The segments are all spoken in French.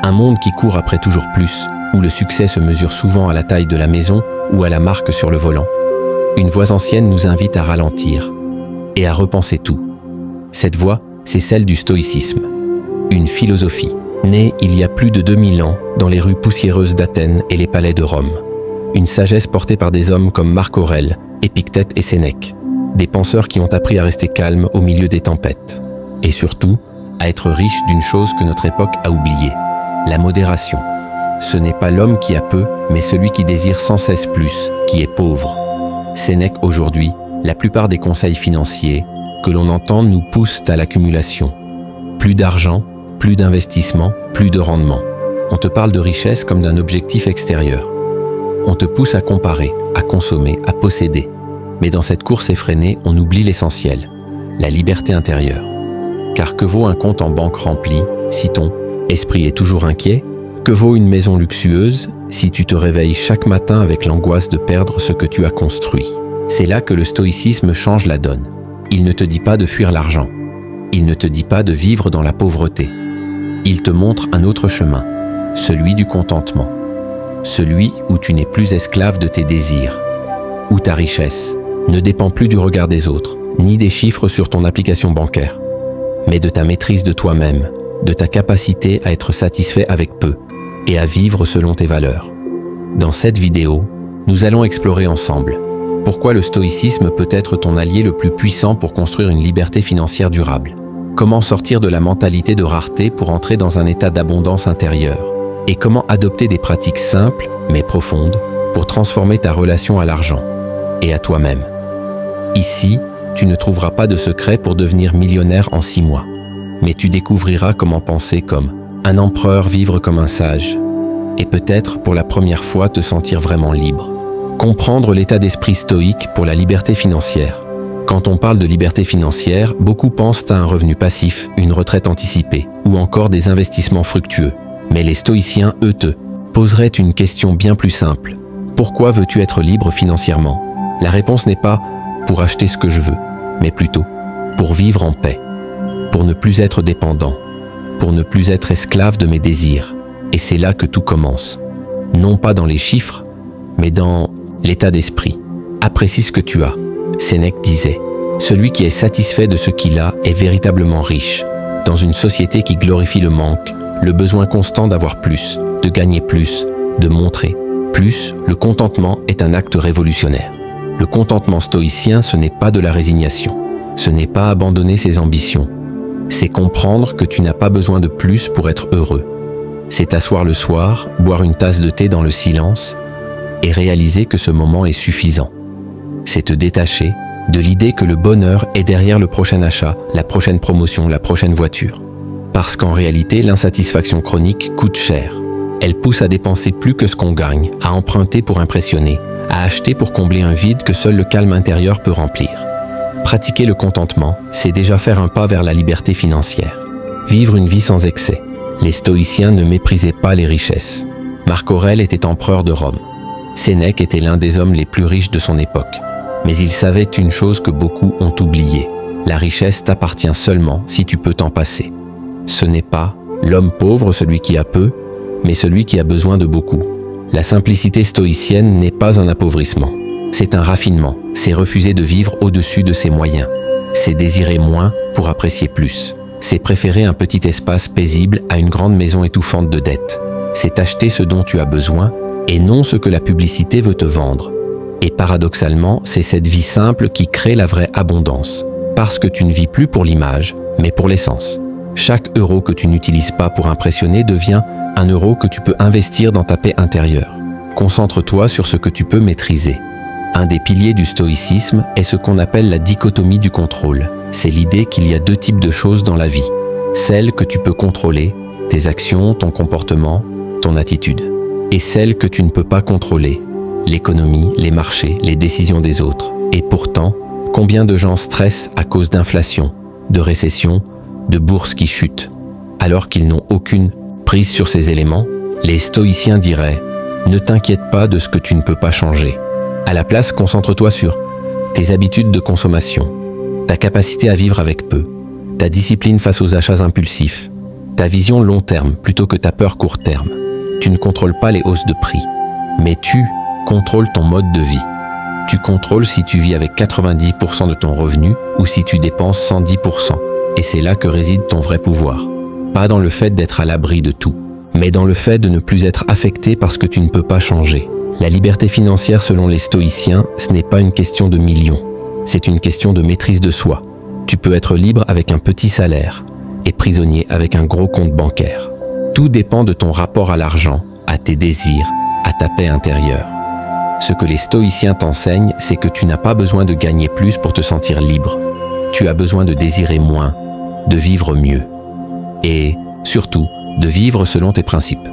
Un monde qui court après toujours plus, où le succès se mesure souvent à la taille de la maison ou à la marque sur le volant. Une voix ancienne nous invite à ralentir et à repenser tout. Cette voix, c'est celle du stoïcisme. Une philosophie, née il y a plus de 2000 ans dans les rues poussiéreuses d'Athènes et les palais de Rome. Une sagesse portée par des hommes comme Marc Aurèle, Épictète et Sénèque. Des penseurs qui ont appris à rester calmes au milieu des tempêtes. Et surtout, à être riches d'une chose que notre époque a oubliée, la modération. Ce n'est pas l'homme qui a peu, mais celui qui désire sans cesse plus, qui est pauvre. Sénèque aujourd'hui, la plupart des conseils financiers que l'on entend nous poussent à l'accumulation. Plus d'argent, plus d'investissement, plus de rendement. On te parle de richesse comme d'un objectif extérieur. On te pousse à comparer, à consommer, à posséder. Mais dans cette course effrénée, on oublie l'essentiel, la liberté intérieure. Car que vaut un compte en banque rempli si ton esprit est toujours inquiet? Que vaut une maison luxueuse si tu te réveilles chaque matin avec l'angoisse de perdre ce que tu as construit? C'est là que le stoïcisme change la donne. Il ne te dit pas de fuir l'argent. Il ne te dit pas de vivre dans la pauvreté. Il te montre un autre chemin, celui du contentement. Celui où tu n'es plus esclave de tes désirs, où ta richesse ne dépend plus du regard des autres, ni des chiffres sur ton application bancaire, mais de ta maîtrise de toi-même, de ta capacité à être satisfait avec peu et à vivre selon tes valeurs. Dans cette vidéo, nous allons explorer ensemble pourquoi le stoïcisme peut être ton allié le plus puissant pour construire une liberté financière durable. Comment sortir de la mentalité de rareté pour entrer dans un état d'abondance intérieure. Et comment adopter des pratiques simples, mais profondes, pour transformer ta relation à l'argent et à toi-même. Ici, tu ne trouveras pas de secret pour devenir millionnaire en 6 mois. Mais tu découvriras comment penser comme un empereur, vivre comme un sage. Et peut-être, pour la première fois, te sentir vraiment libre. Comprendre l'état d'esprit stoïque pour la liberté financière. Quand on parle de liberté financière, beaucoup pensent à un revenu passif, une retraite anticipée, ou encore des investissements fructueux. Mais les stoïciens, eux, te poseraient une question bien plus simple. Pourquoi veux-tu être libre financièrement? La réponse n'est pas « pour acheter ce que je veux », mais plutôt « pour vivre en paix, pour ne plus être dépendant, pour ne plus être esclave de mes désirs. » Et c'est là que tout commence. Non pas dans les chiffres, mais dans l'état d'esprit. Apprécie ce que tu as. Sénèque disait « Celui qui est satisfait de ce qu'il a est véritablement riche. » Dans une société qui glorifie le manque, le besoin constant d'avoir plus, de gagner plus, de montrer plus, le contentement est un acte révolutionnaire. Le contentement stoïcien, ce n'est pas de la résignation. Ce n'est pas abandonner ses ambitions. C'est comprendre que tu n'as pas besoin de plus pour être heureux. C'est t'asseoir le soir, boire une tasse de thé dans le silence et réaliser que ce moment est suffisant. C'est te détacher de l'idée que le bonheur est derrière le prochain achat, la prochaine promotion, la prochaine voiture. Parce qu'en réalité, l'insatisfaction chronique coûte cher. Elle pousse à dépenser plus que ce qu'on gagne, à emprunter pour impressionner, à acheter pour combler un vide que seul le calme intérieur peut remplir. Pratiquer le contentement, c'est déjà faire un pas vers la liberté financière. Vivre une vie sans excès. Les stoïciens ne méprisaient pas les richesses. Marc Aurèle était empereur de Rome. Sénèque était l'un des hommes les plus riches de son époque. Mais il savait une chose que beaucoup ont oubliée. La richesse t'appartient seulement si tu peux t'en passer. Ce n'est pas l'homme pauvre, celui qui a peu, mais celui qui a besoin de beaucoup. La simplicité stoïcienne n'est pas un appauvrissement. C'est un raffinement, c'est refuser de vivre au-dessus de ses moyens. C'est désirer moins pour apprécier plus. C'est préférer un petit espace paisible à une grande maison étouffante de dettes. C'est acheter ce dont tu as besoin et non ce que la publicité veut te vendre. Et paradoxalement, c'est cette vie simple qui crée la vraie abondance. Parce que tu ne vis plus pour l'image, mais pour l'essence. Chaque euro que tu n'utilises pas pour impressionner devient un euro que tu peux investir dans ta paix intérieure. Concentre-toi sur ce que tu peux maîtriser. Un des piliers du stoïcisme est ce qu'on appelle la dichotomie du contrôle. C'est l'idée qu'il y a 2 types de choses dans la vie. Celles que tu peux contrôler, tes actions, ton comportement, ton attitude. Et celles que tu ne peux pas contrôler, l'économie, les marchés, les décisions des autres. Et pourtant, combien de gens stressent à cause d'inflation, de récession, de bourses qui chutent, alors qu'ils n'ont aucune prise sur ces éléments? Les stoïciens diraient « Ne t'inquiète pas de ce que tu ne peux pas changer. À la place, concentre-toi sur tes habitudes de consommation, ta capacité à vivre avec peu, ta discipline face aux achats impulsifs, ta vision long terme plutôt que ta peur court terme. Tu ne contrôles pas les hausses de prix, mais tu contrôles ton mode de vie. Tu contrôles si tu vis avec 90% de ton revenu ou si tu dépenses 110%. Et c'est là que réside ton vrai pouvoir. Pas dans le fait d'être à l'abri de tout, mais dans le fait de ne plus être affecté par ce que tu ne peux pas changer. La liberté financière selon les stoïciens, ce n'est pas une question de millions. C'est une question de maîtrise de soi. Tu peux être libre avec un petit salaire et prisonnier avec un gros compte bancaire. Tout dépend de ton rapport à l'argent, à tes désirs, à ta paix intérieure. Ce que les stoïciens t'enseignent, c'est que tu n'as pas besoin de gagner plus pour te sentir libre. Tu as besoin de désirer moins, de vivre mieux. Et, surtout, de vivre selon tes principes.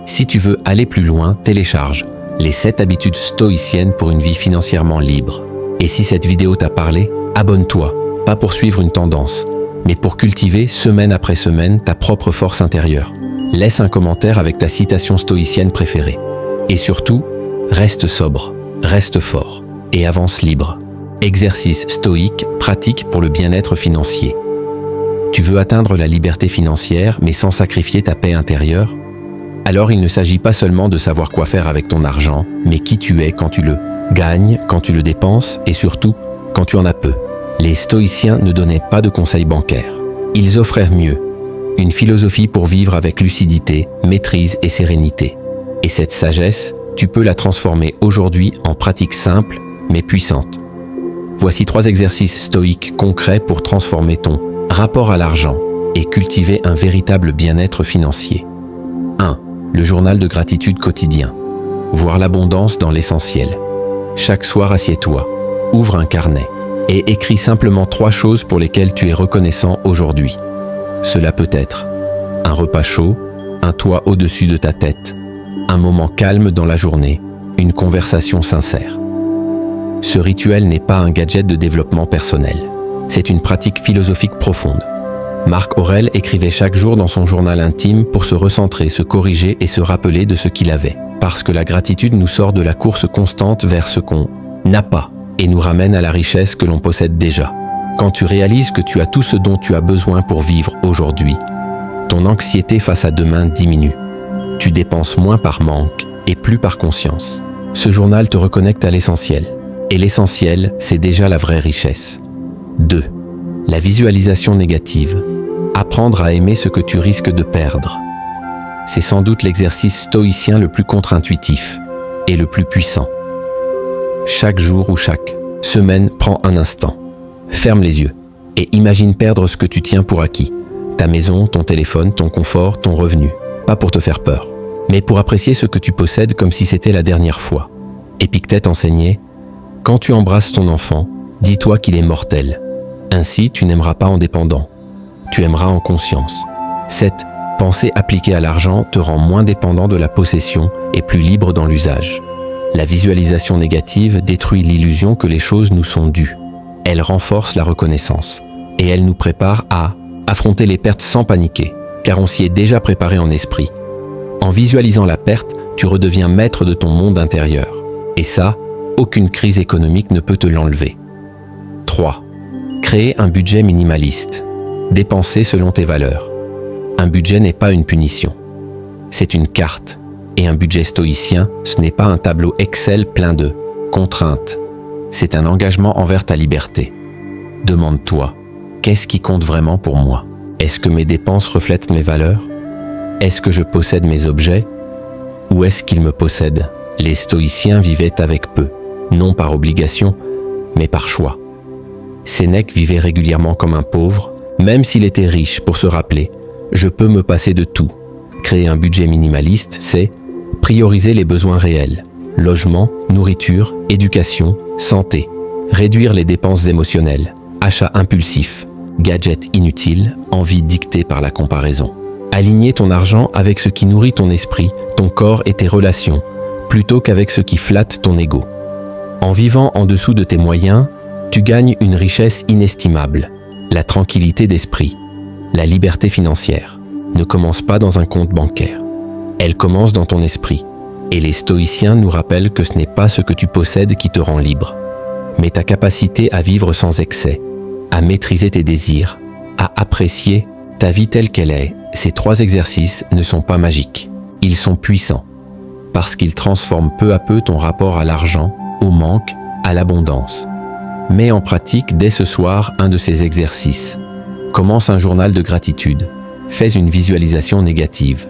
Si tu veux aller plus loin, télécharge les 7 habitudes stoïciennes pour une vie financièrement libre. Et si cette vidéo t'a parlé, abonne-toi, pas pour suivre une tendance, mais pour cultiver semaine après semaine ta propre force intérieure. Laisse un commentaire avec ta citation stoïcienne préférée. Et surtout, reste sobre, reste fort et avance libre. Exercice stoïque, pratique pour le bien-être financier. Tu veux atteindre la liberté financière mais sans sacrifier ta paix intérieure? Alors il ne s'agit pas seulement de savoir quoi faire avec ton argent, mais qui tu es quand tu le gagnes, quand tu le dépenses et surtout quand tu en as peu. Les stoïciens ne donnaient pas de conseils bancaires. Ils offrèrent mieux, une philosophie pour vivre avec lucidité, maîtrise et sérénité. Et cette sagesse, tu peux la transformer aujourd'hui en pratique simple mais puissante. Voici 3 exercices stoïques concrets pour transformer ton rapport à l'argent et cultiver un véritable bien-être financier. 1. Le journal de gratitude quotidien. Voir l'abondance dans l'essentiel. Chaque soir, assieds-toi, ouvre un carnet et écris simplement 3 choses pour lesquelles tu es reconnaissant aujourd'hui. Cela peut être un repas chaud, un toit au-dessus de ta tête, un moment calme dans la journée, une conversation sincère. Ce rituel n'est pas un gadget de développement personnel. C'est une pratique philosophique profonde. Marc Aurèle écrivait chaque jour dans son journal intime pour se recentrer, se corriger et se rappeler de ce qu'il avait. Parce que la gratitude nous sort de la course constante vers ce qu'on n'a pas et nous ramène à la richesse que l'on possède déjà. Quand tu réalises que tu as tout ce dont tu as besoin pour vivre aujourd'hui, ton anxiété face à demain diminue. Tu dépenses moins par manque et plus par conscience. Ce journal te reconnecte à l'essentiel. Et l'essentiel, c'est déjà la vraie richesse. 2. La visualisation négative. Apprendre à aimer ce que tu risques de perdre. C'est sans doute l'exercice stoïcien le plus contre-intuitif et le plus puissant. Chaque jour ou chaque semaine, prends un instant. Ferme les yeux et imagine perdre ce que tu tiens pour acquis. Ta maison, ton téléphone, ton confort, ton revenu. Pas pour te faire peur, mais pour apprécier ce que tu possèdes comme si c'était la dernière fois. Épictète enseignait: quand tu embrasses ton enfant, dis-toi qu'il est mortel. Ainsi, tu n'aimeras pas en dépendant. Tu aimeras en conscience. Cette pensée appliquée à l'argent te rend moins dépendant de la possession et plus libre dans l'usage. La visualisation négative détruit l'illusion que les choses nous sont dues. Elle renforce la reconnaissance et elle nous prépare à affronter les pertes sans paniquer, car on s'y est déjà préparé en esprit. En visualisant la perte, tu redeviens maître de ton monde intérieur. Et ça, aucune crise économique ne peut te l'enlever. 3. Créer un budget minimaliste. Dépenser selon tes valeurs. Un budget n'est pas une punition. C'est une carte. Et un budget stoïcien, ce n'est pas un tableau Excel plein de contraintes. C'est un engagement envers ta liberté. Demande-toi, qu'est-ce qui compte vraiment pour moi? Est-ce que mes dépenses reflètent mes valeurs? Est-ce que je possède mes objets? Ou est-ce qu'ils me possèdent? Les stoïciens vivaient avec peu, non par obligation, mais par choix. Sénèque vivait régulièrement comme un pauvre, même s'il était riche, pour se rappeler « je peux me passer de tout ». Créer un budget minimaliste, c'est prioriser les besoins réels, logement, nourriture, éducation, santé, réduire les dépenses émotionnelles, achats impulsifs, gadgets inutiles, envies dictées par la comparaison. Aligner ton argent avec ce qui nourrit ton esprit, ton corps et tes relations, plutôt qu'avec ce qui flatte ton ego. En vivant en dessous de tes moyens, tu gagnes une richesse inestimable, la tranquillité d'esprit, la liberté financière. Ne commence pas dans un compte bancaire. Elle commence dans ton esprit. Et les stoïciens nous rappellent que ce n'est pas ce que tu possèdes qui te rend libre, mais ta capacité à vivre sans excès, à maîtriser tes désirs, à apprécier ta vie telle qu'elle est Ces 3 exercices ne sont pas magiques. Ils sont puissants, parce qu'ils transforment peu à peu ton rapport à l'argent, au manque, à l'abondance. Mets en pratique dès ce soir un de ces exercices. Commence un journal de gratitude. Fais une visualisation négative.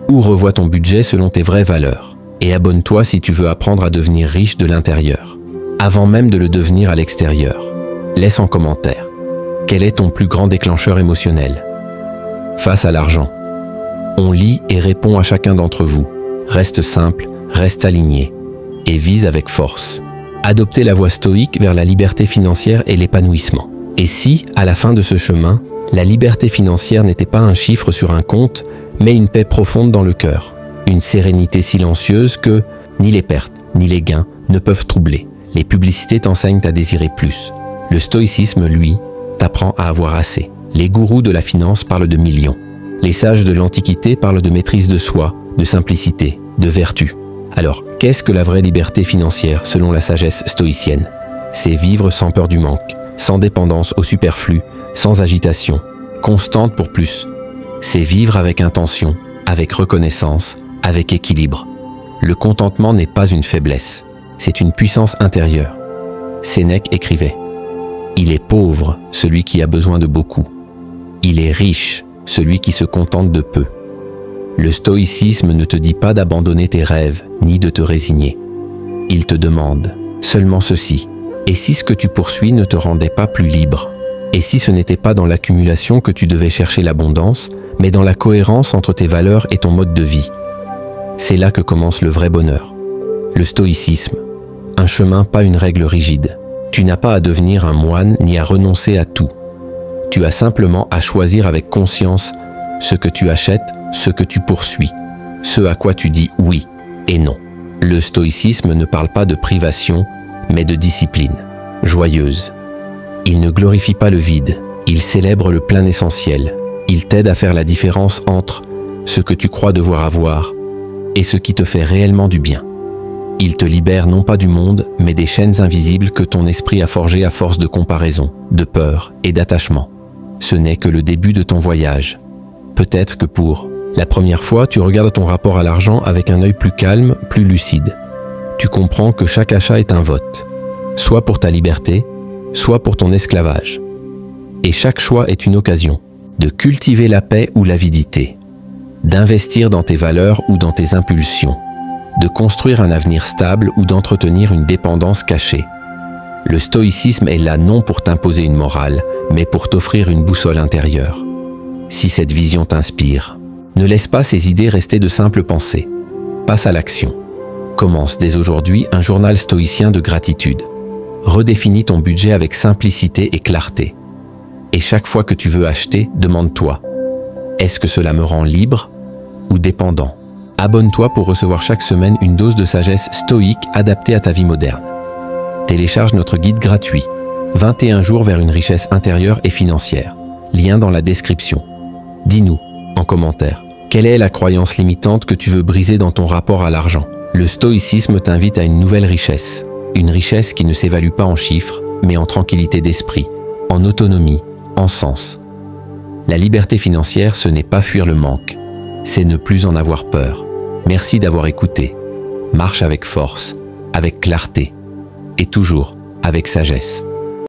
Ou revois ton budget selon tes vraies valeurs. Et abonne-toi si tu veux apprendre à devenir riche de l'intérieur, avant même de le devenir à l'extérieur. Laisse en commentaire. Quel est ton plus grand déclencheur émotionnel? Face à l'argent. On lit et répond à chacun d'entre vous. Reste simple, reste aligné. Et vise avec force. Adoptez la voie stoïque vers la liberté financière et l'épanouissement. Et si, à la fin de ce chemin, la liberté financière n'était pas un chiffre sur un compte, mais une paix profonde dans le cœur, une sérénité silencieuse que ni les pertes, ni les gains ne peuvent troubler. Les publicités t'enseignent à désirer plus. Le stoïcisme, lui, t'apprend à avoir assez. Les gourous de la finance parlent de millions. Les sages de l'Antiquité parlent de maîtrise de soi, de simplicité, de vertu. Alors, qu'est-ce que la vraie liberté financière selon la sagesse stoïcienne? C'est vivre sans peur du manque, sans dépendance au superflu, sans agitation, constante pour plus. C'est vivre avec intention, avec reconnaissance, avec équilibre. Le contentement n'est pas une faiblesse, c'est une puissance intérieure. Sénèque écrivait « Il est pauvre, celui qui a besoin de beaucoup. Il est riche, celui qui se contente de peu. » Le stoïcisme ne te dit pas d'abandonner tes rêves, ni de te résigner. Il te demande seulement ceci. Et si ce que tu poursuis ne te rendait pas plus libre? Et si ce n'était pas dans l'accumulation que tu devais chercher l'abondance, mais dans la cohérence entre tes valeurs et ton mode de vie? C'est là que commence le vrai bonheur. Le stoïcisme, un chemin, pas une règle rigide. Tu n'as pas à devenir un moine ni à renoncer à tout. Tu as simplement à choisir avec conscience ce que tu achètes, ce que tu poursuis, ce à quoi tu dis oui et non. Le stoïcisme ne parle pas de privation, mais de discipline, joyeuse. Il ne glorifie pas le vide, il célèbre le plein essentiel. Il t'aide à faire la différence entre ce que tu crois devoir avoir et ce qui te fait réellement du bien. Il te libère non pas du monde, mais des chaînes invisibles que ton esprit a forgées à force de comparaison, de peur et d'attachement. Ce n'est que le début de ton voyage. Peut-être que pour la première fois, tu regardes ton rapport à l'argent avec un œil plus calme, plus lucide. Tu comprends que chaque achat est un vote, soit pour ta liberté, soit pour ton esclavage. Et chaque choix est une occasion de cultiver la paix ou l'avidité, d'investir dans tes valeurs ou dans tes impulsions, de construire un avenir stable ou d'entretenir une dépendance cachée. Le stoïcisme est là non pour t'imposer une morale, mais pour t'offrir une boussole intérieure. Si cette vision t'inspire, ne laisse pas ces idées rester de simples pensées. Passe à l'action. Commence dès aujourd'hui un journal stoïcien de gratitude. Redéfinis ton budget avec simplicité et clarté. Et chaque fois que tu veux acheter, demande-toi, est-ce que cela me rend libre ou dépendant? Abonne-toi pour recevoir chaque semaine une dose de sagesse stoïque adaptée à ta vie moderne. Télécharge notre guide gratuit, 21 jours vers une richesse intérieure et financière. Lien dans la description. Dis-nous, en commentaire, quelle est la croyance limitante que tu veux briser dans ton rapport à l'argent? Le stoïcisme t'invite à une nouvelle richesse. Une richesse qui ne s'évalue pas en chiffres, mais en tranquillité d'esprit, en autonomie, en sens. La liberté financière, ce n'est pas fuir le manque, c'est ne plus en avoir peur. Merci d'avoir écouté. Marche avec force, avec clarté, et toujours avec sagesse.